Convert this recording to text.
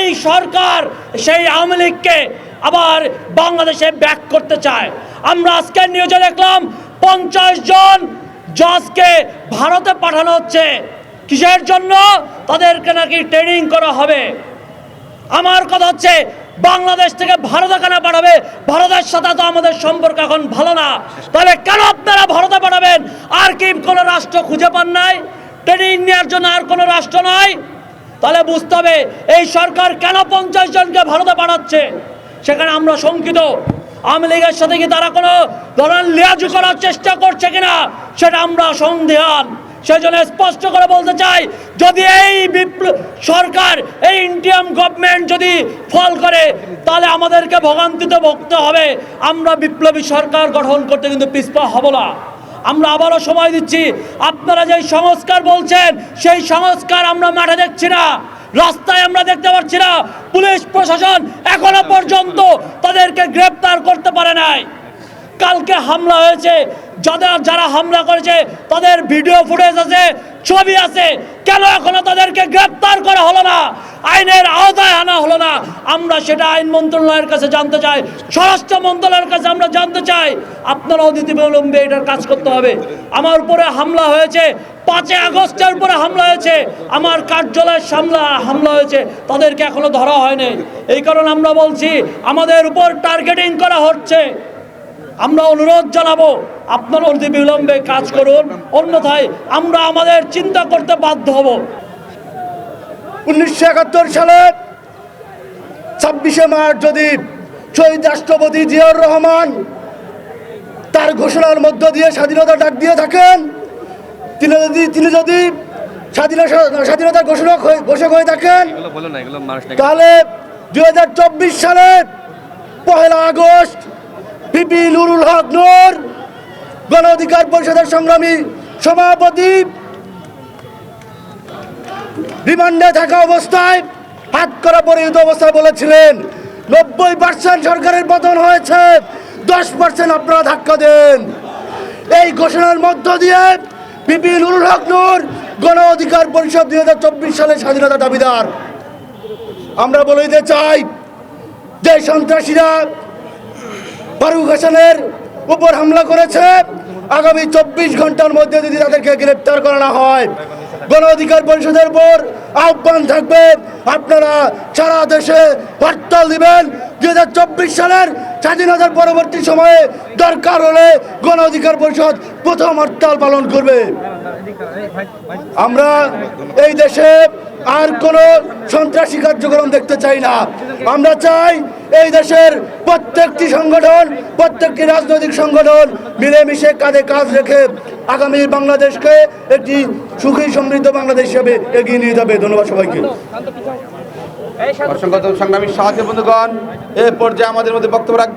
এই সরকার সেই আওয়ামী লীগকে আবার বাংলাদেশে ব্যাক করতে চায়। আমরা আজকে নিউজে দেখলাম 50 জন জজকে ভারতে পাঠানো হচ্ছে। কিসের জন্য? তাদেরকে নাকি ট্রেনিং করা হবে। আমার কথা হচ্ছে, বাংলাদেশ থেকে ভারতে কেন পাঠাবে? ভারতের সাথে তো আমাদের সম্পর্ক এখন ভালো না। তাহলে কেন আপনারা ভারতে পাঠাবেন? আর কি কোনো রাষ্ট্র খুঁজে পান নাই? ট্রেনিং নেওয়ার জন্য আর কোনো রাষ্ট্র নয়? তাহলে বুঝতে হবে এই সরকার কেন 50 জনকে ভারতে পাঠাচ্ছে। সেখানে আমরা শঙ্কিত। আওয়ামী লীগের সাথে কি তারা কোনো ধরনের লিয়াজু করার চেষ্টা করছে কিনা সেটা আমরা সন্দেহান। সেজন্য স্পষ্ট করে বলতে চাই, যদি এই সরকার, এই ইন্ডিয়ান গভর্নমেন্ট যদি ফল করে, তাহলে আমাদেরকে ভোগান্তিতে ভুগতে হবে। আমরা বিপ্লবী সরকার গঠন করতে কিন্তু পিছপা হব না। আমরা আবারও সময় দিচ্ছি। আপনারা যেই সংস্কার বলছেন, সেই সংস্কার আমরা মাঠে দেখছি না, রাস্তায় আমরা দেখতে পাচ্ছি না। পুলিশ প্রশাসন এখনো পর্যন্ত তাদেরকে গ্রেপ্তার করতে পারে নাই। কালকে হামলা হয়েছে, যারা হামলা করেছে তাদের ভিডিও ফুটেজ আছে, ছবি আছে। কেন এখনো তাদেরকে গ্রেপ্তার করা হলো না, আইনের আওতায় আনা হলো না? আমরা সেটা আইন মন্ত্রণালয়ের কাছে জানতে চাই, স্বরাষ্ট্র মন্ত্রণালয়ের কাছে আমরা জানতে চাই। আপনারা অনতিবিলম্বে এটার কাজ করতে হবে। আমার উপরে হামলা হয়েছে, 5 আগস্টের উপরে হামলা হয়েছে, আমার কার্যালয়ের সামনে হামলা হয়েছে, তাদেরকে এখনো ধরা হয়নি। এই কারণে আমরা বলছি, আমাদের উপর টার্গেটিং করা হচ্ছে। আমরা অনুরোধ জানাবো, আপনারা অনতিবিলম্বে কাজ করুন, অন্যথায় আমরা আমাদের চিন্তা করতে বাধ্য হব। 1971 সালে 26শে মার্চ যদি শহীদ রাষ্ট্রপতি জিয়াউর রহমান তার ঘোষণার মধ্য দিয়ে স্বাধীনতা ডাক দিয়ে থাকেন, তিনি যদি স্বাধীনতা ঘোষক হয়ে থাকেন, তাহলে 2024 সালে 1 আগস্ট পিপি নুরুল হক নূর, গণ অধিকার পরিষদের সংগ্রামী সভাপতি, রিমান্ডে থাকা অবস্থায়, হাত করা পরিহিত অবস্থায় বলেছিলেন 90% সরকারের পতন হয়েছে, 10% আপনারা ধাক্কা দেন। এই ঘোষণার মধ্য দিয়ে পিপি নুরুল হক নূর, গণ অধিকার পরিষদ 2024 সালে স্বাধীনতা দাবিদার। আমরা বলে দিতে চাই, যে সন্ত্রাসীরা ফারুক হাসানের উপর হামলা করেছে, আগামী 24 ঘন্টার মধ্যে যদি তাদেরকে গ্রেপ্তার করা না হয়, গণ অধিকার পরিষদের উপর আহ্বান থাকবে, আপনারা সারা দেশে হরতাল দিবেন। 2024 সালের স্বাধীনতার পরবর্তী সময়ে দরকার হলে গণ অধিকার পরিষদ প্রথম হরতাল পালন করবে। আমরা এই দেশে আর কোনো সন্ত্রাসী কার্যক্রম দেখতে চাই না। আমরা চাই এই দেশের প্রত্যেকটি সংগঠন, প্রত্যেকটি রাজনৈতিক সংগঠন মিলেমিশে কাঁধে কাঁধ রেখে আগামী বাংলাদেশকে একটি সুখী সমৃদ্ধ বাংলাদেশ হিসেবে এগিয়ে নিয়ে যাবে। ধন্যবাদ সবাইকে। অসংখ্য সংগ্রামী সাথী বন্ধুগণ, এ পর্যায়ে আমাদের মধ্যে বক্তব্য রাখবেন